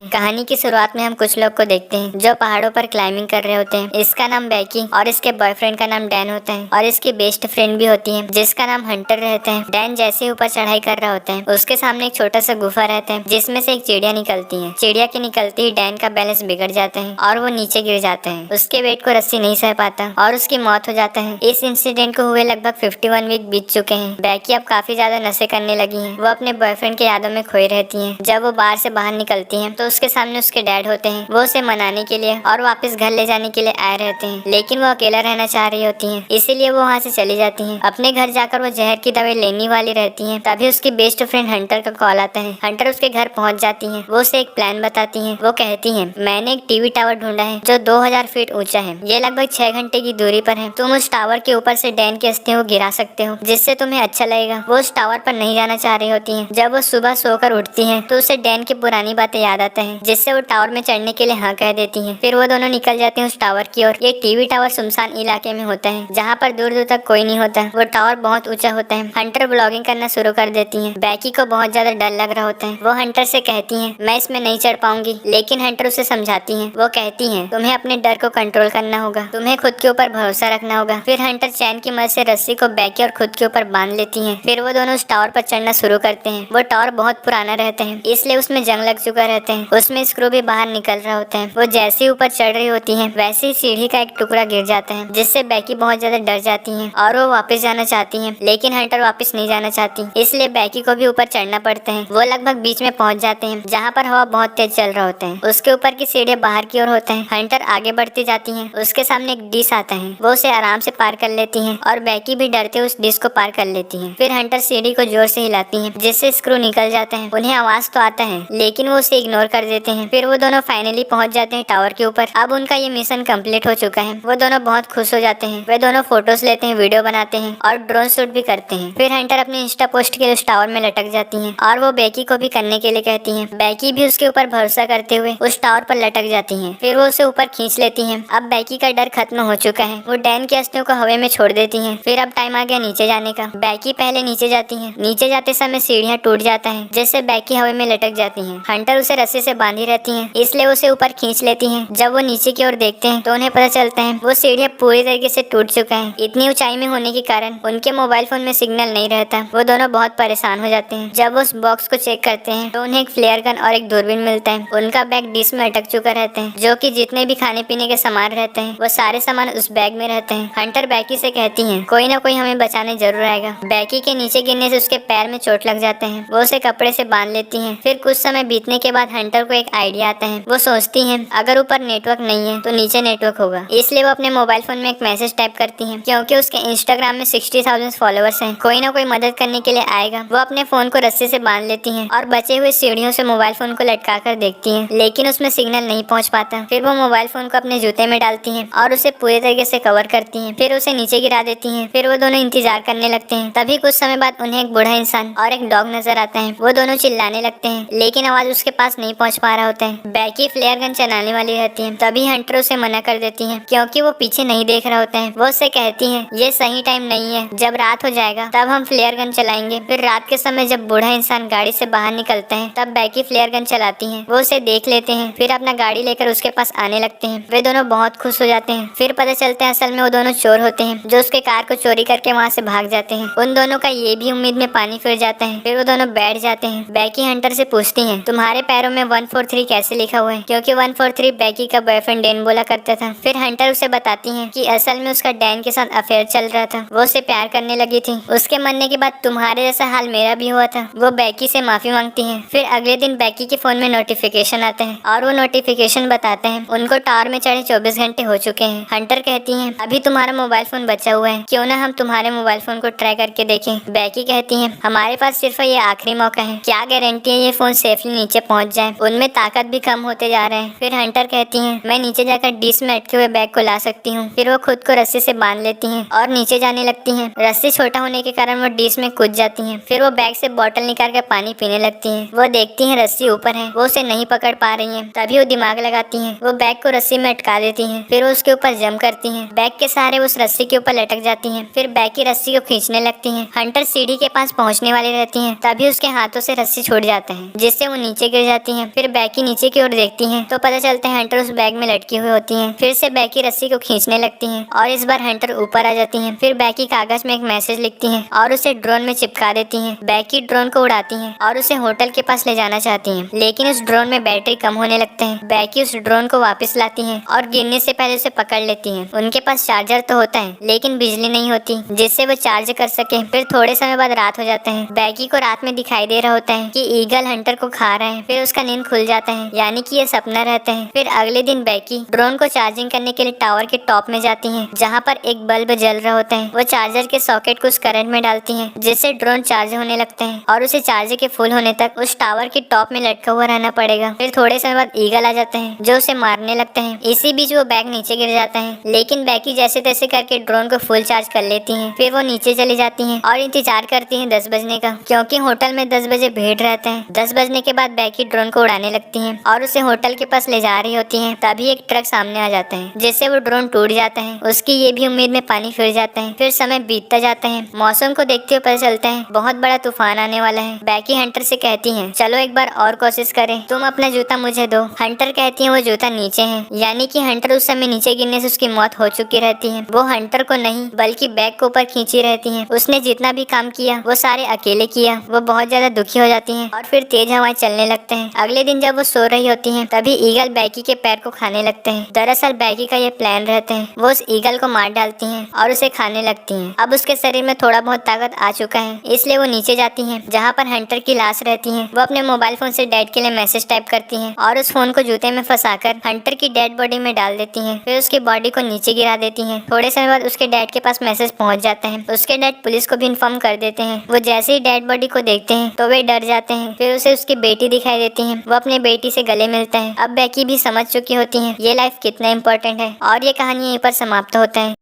कहानी की शुरुआत में हम कुछ लोग को देखते हैं जो पहाड़ों पर क्लाइंबिंग कर रहे होते हैं। इसका नाम बैकी और इसके बॉयफ्रेंड का नाम डैन होता है और इसकी बेस्ट फ्रेंड भी होती है जिसका नाम हंटर रहता है। डैन जैसे ही ऊपर चढ़ाई कर रहा होता है उसके सामने एक छोटा सा गुफा रहता है जिसमें से एक चिड़िया निकलती है। चिड़िया के निकलते ही डैन का बैलेंस बिगड़ जाता है और वो नीचे गिर जाता है। उसके वेट को रस्सी नहीं सह पाता और उसकी मौत हो जाता है। इस इंसिडेंट को हुए लगभग 51 वीक बीत चुके हैं। बैकी अब काफी ज्यादा नशे करने लगी है। वो अपने बॉयफ्रेंड के यादों में खोई रहती है। जब वो बार से बाहर निकलती है तो उसके सामने उसके डैड होते हैं। वो उसे मनाने के लिए और वापस घर ले जाने के लिए आए रहते हैं, लेकिन वो अकेला रहना चाह रही होती है, इसीलिए वो वहाँ से चली जाती है। अपने घर जाकर वो जहर की दवाई लेने वाली रहती है। तभी उसकी बेस्ट फ्रेंड हंटर का कॉल आता है। हंटर उसके घर पहुँच जाती है। वो उसे एक प्लान बताती है। वो कहती है, मैंने एक टीवी टावर ढूंढा है जो 2000 फीट ऊंचा है। ये लगभग 6 घंटे की दूरी पर है। तुम उस टावर के ऊपर से डैन की अस्थियों को गिरा सकते हो जिससे तुम्हें अच्छा लगेगा। वो उस टावर पर नहीं जाना चाह रही होती है। जब वो सुबह सोकर उठती है तो उसे डैन की पुरानी बातें याद आता है जिससे वो टावर में चढ़ने के लिए हाँ कह देती हैं। फिर वो दोनों निकल जाते हैं उस टावर की ओर। ये टीवी टावर सुनसान इलाके में होता है जहाँ पर दूर दूर तक कोई नहीं होता। वो टावर बहुत ऊंचा होता है। हंटर ब्लॉगिंग करना शुरू कर देती है। बैकी को बहुत ज्यादा डर लग रहा होता है। वो हंटर से कहती है, मैं इसमें नहीं चढ़ पाऊंगी, लेकिन हंटर उसे समझाती है। वो कहती है, तुम्हें अपने डर को कंट्रोल करना होगा, तुम्हें खुद के ऊपर भरोसा रखना होगा। फिर हंटर चैन की मदद से रस्सी को बैकी और खुद के ऊपर बांध लेती है। फिर वो दोनों उस टावर पर चढ़ना शुरू करते हैं। वो टावर बहुत पुराना रहता है इसलिए उसमें जंग लग चुका रहता है। उसमें स्क्रू भी बाहर निकल रहा होता है। वो जैसे ही ऊपर चढ़ रही होती है वैसे ही सीढ़ी का एक टुकड़ा गिर जाता है जिससे बैकी बहुत ज्यादा डर जाती है और वो वापस जाना चाहती है, लेकिन हंटर वापस नहीं जाना चाहती, इसलिए बैकी को भी ऊपर चढ़ना पड़ता है। वो लगभग बीच में पहुंच जाते हैं जहाँ पर हवा बहुत तेज चल रहा होता है। उसके ऊपर की सीढ़ियाँ बाहर की ओर होता है। हंटर आगे बढ़ती जाती है। उसके सामने एक डिश आता है। वो उसे आराम से पार कर लेती है और बैकी भी डरते उस डिश को पार कर लेती है। फिर हंटर सीढ़ी को जोर से हिलाती है जिससे स्क्रू निकल जाता है। उन्हें आवाज तो आता है लेकिन वो उसे इग्नोर कर देते हैं। फिर वो दोनों फाइनली पहुंच जाते हैं टावर के ऊपर। अब उनका ये मिशन कंप्लीट हो चुका है। वो दोनों बहुत खुश हो जाते हैं। वे दोनों फोटोज लेते हैं, वीडियो बनाते हैं और ड्रोन शूट भी करते हैं। फिर हंटर अपने इंस्टा पोस्ट के लिए उस टावर में लटक जाती है और वो बैकी को भी करने के लिए कहती है। बैकी भी उसके ऊपर भरोसा करते हुए उस टावर पर लटक जाती है। फिर वो उसे ऊपर खींच लेती है। अब बैकी का डर खत्म हो चुका है। वो डैन की अस्थियों को हवा में छोड़ देती है। फिर अब टाइम आ गया नीचे जाने का। बैकी पहले नीचे जाती है। नीचे जाते समय सीढ़ियाँ टूट जाता है जिससे बैकी हवा में लटक जाती है। हंटर उसे रस्सी से बांधी रहती है इसलिए उसे ऊपर खींच लेती हैं। जब वो नीचे की ओर देखते हैं तो उन्हें पता चलता है वो सीढ़ियाँ पूरी तरीके से टूट चुका है। इतनी ऊंचाई में होने के कारण उनके मोबाइल फोन में सिग्नल नहीं रहता। वो दोनों बहुत परेशान हो जाते हैं। जब वो उस बॉक्स को चेक करते हैं तो उन्हें एक फ्लेयर गन और एक दूरबीन मिलता है। उनका बैग डिश में अटक चुका रहता है, जो कि जितने भी खाने पीने के सामान रहते हैं वो सारे सामान उस बैग में रहते हैं। हंटर बैकी से कहती है, कोई ना कोई हमें बचाने जरूर आएगा। बैकी के नीचे गिरने से उसके पैर में चोट लग जाते हैं। वो उसे कपड़े से बांध लेती है। फिर कुछ समय बीतने के बाद हंटर को एक आइडिया आता है। वो सोचती है अगर ऊपर नेटवर्क नहीं है तो नीचे नेटवर्क होगा, इसलिए वो अपने मोबाइल फोन में एक मैसेज टाइप करती है। क्योंकि उसके इंस्टाग्राम में 60,000 फॉलोअर्स हैं, कोई ना कोई मदद करने के लिए आएगा। वो अपने फोन को रस्सी से बांध लेती है और बचे हुए सीढ़ियों से मोबाइल फोन को लटका कर देखती है, लेकिन उसमें सिग्नल नहीं पहुंच पाता। फिर वो मोबाइल फोन को अपने जूते में डालती है और उसे पूरे तरीके से कवर करती है। फिर उसे नीचे गिरा देती है। फिर वो दोनों इंतजार करने लगते हैं। तभी कुछ समय बाद उन्हें एक बूढ़ा इंसान और एक डॉग नजर आता है। वो दोनों चिल्लाने लगते हैं लेकिन आवाज उसके पास नहीं पहुंच पा रहा होता है। बैकी फ्लेयर गन चलाने वाली रहती है। तभी हंटर उसे मना कर देती है क्योंकि वो पीछे नहीं देख रहा होता है। वो उससे कहती है, ये सही टाइम नहीं है, जब रात हो जाएगा तब हम फ्लेयर गन चलाएंगे। फिर रात के समय जब बूढ़ा इंसान गाड़ी से बाहर निकलता है तब बैकी फ्लेयर गन चलाती है। वो उसे देख लेते हैं। फिर अपना गाड़ी लेकर उसके पास आने लगते हैं। वे दोनों बहुत खुश हो जाते हैं। फिर पता चलता है असल में वो दोनों चोर होते हैं जो उसके कार को चोरी करके वहाँ से भाग जाते हैं। उन दोनों का ये भी उम्मीद में पानी फिर जाता है। फिर वो दोनों बैठ जाते हैं। बैकी हंटर से पूछती है, तुम्हारे पैरों में 143 कैसे लिखा हुआ है? क्योंकि 143 बैकी का बॉयफ्रेंड डैन बोला करता था। फिर हंटर उसे बताती है कि असल में उसका डैन के साथ अफेयर चल रहा था, वो उसे प्यार करने लगी थी। उसके मरने के बाद तुम्हारे जैसा हाल मेरा भी हुआ था। वो बैकी से माफी मांगती है। फिर अगले दिन बैकी के फोन में नोटिफिकेशन आता है और वो नोटिफिकेशन बताते हैं उनको टावर में चढ़े 24 घंटे हो चुके हैं। हंटर कहती है, अभी तुम्हारा मोबाइल फोन बचा हुआ है, क्यों ना हम तुम्हारे मोबाइल फोन को ट्राई करके देखें। बैकी कहती है, हमारे पास सिर्फ ये आखिरी मौका है, क्या गारंटी है ये फोन सेफली नीचे पहुंच जाए? उनमें ताकत भी कम होते जा रहे हैं। फिर हंटर कहती है, मैं नीचे जाकर डिश में अटके हुए बैग को ला सकती हूँ। फिर वो खुद को रस्सी से बांध लेती हैं और नीचे जाने लगती हैं। रस्सी छोटा होने के कारण वो डिश में कूद जाती हैं। फिर वो बैग से बोतल निकाल कर पानी पीने लगती हैं। वो देखती हैं रस्सी ऊपर है, वो उसे नहीं पकड़ पा रही है। तभी वो दिमाग लगाती हैं। वो बैग को रस्सी में अटका देती हैं। फिर वो उसके ऊपर जंप करती हैं। बैग के सहारे उस रस्सी के ऊपर लटक जाती हैं। फिर बैग की रस्सी को खींचने लगती हैं। हंटर सीढ़ी के पास पहुंचने वाली रहती हैं। तभी उसके हाथों से रस्सी छूट जाता है जिससे वो नीचे गिर जाती हैं फिर बैकी नीचे की ओर देखती है तो पता चलता है हंटर उस बैग में लटकी हुई होती है। फिर से बैकी रस्सी को खींचने लगती है और इस बार हंटर ऊपर आ जाती है। फिर बैकी कागज में एक मैसेज लिखती है और उसे ड्रोन में चिपका देती है। बैकी ड्रोन को उड़ाती है और उसे होटल के पास ले जाना चाहती है, लेकिन उस ड्रोन में बैटरी कम होने लगते हैं। बैकी उस ड्रोन को वापस लाती है और गिरने से पहले उसे पकड़ लेती है। उनके पास चार्जर तो होता है लेकिन बिजली नहीं होती जिससे वो चार्ज कर सके। फिर थोड़े समय बाद रात हो जाता है। बैकी को रात में दिखाई दे रहा होता है कि ईगल हंटर को खा रहा है। फिर उसका नींद खुल जाता है, यानी कि ये सपना रहता है। फिर अगले दिन बैकी ड्रोन को चार्जिंग करने के लिए टावर के टॉप में जाती है जहाँ पर एक बल्ब जल रहा होता है। वो चार्जर के सॉकेट को उस करंट में डालती है जिससे ड्रोन चार्ज होने लगता है और उसे चार्जर के फुल होने तक उस टावर के टॉप में लटका हुआ रहना पड़ेगा। फिर थोड़े समय बाद ईगल आ जाता है जो उसे मारने लगता है। इसी बीच वो बैग नीचे गिर जाता है, लेकिन बैकी जैसे तैसे करके ड्रोन को फुल चार्ज कर लेती है। फिर वो नीचे चली जाती है और इंतजार करती है 10 बजने का, क्योंकि होटल में 10 बजे भीड़ रहता है। 10 बजने के बाद बैकी ड्रोन को उड़ाने लगती है और उसे होटल के पास ले जा रही होती है। तभी एक ट्रक सामने आ जाता है जिससे वो ड्रोन टूट जाता है। उसकी ये भी उम्मीद में पानी फिर जाता है। फिर समय बीतता जाता है। मौसम को देखते हुए पता चलता है बहुत बड़ा तूफान आने वाला है। बैकी हंटर से कहती है चलो एक बार और कोशिश करें, तुम अपना जूता मुझे दो। हंटर कहती है वो जूता नीचे है, यानी कि हंटर उस समय नीचे गिरने से उसकी मौत हो चुकी रहती है। वो हंटर को नहीं बल्कि बैग को ऊपर खींची रहती है। उसने जितना भी काम किया वो सारे अकेले किया। वो बहुत ज्यादा दुखी हो जाती है और फिर तेज हवाएं चलने लगते हैं। अगले दिन जब वो सो रही होती है तभी ईगल बैकी के पैर को खाने लगते हैं। दरअसल बैकी का ये प्लान रहता है। वो उस ईगल को मार डालती है और उसे खाने लगती है। अब उसके शरीर में थोड़ा बहुत ताकत आ चुका है, इसलिए वो नीचे जाती है जहाँ पर हंटर की लाश रहती है। वो अपने मोबाइल फोन से डैड के लिए मैसेज टाइप करती है और उस फोन को जूते में फंसाकर हंटर की डेड बॉडी में डाल देती है। फिर उसकी बॉडी को नीचे गिरा देती है। थोड़े समय बाद उसके डैड के पास मैसेज पहुंच जाता है। उसके डैड पुलिस को भी इन्फॉर्म कर देते हैं। वो जैसे ही डेड बॉडी को देखते हैं तो वे डर जाते हैं। फिर उसे उसकी बेटी दिखाई देती है। वो अपने बेटी से गले मिलता है। अब बैकी भी समझ चुकी होती है ये लाइफ कितना इम्पोर्टेंट है और ये कहानी यहीं पर समाप्त होता है।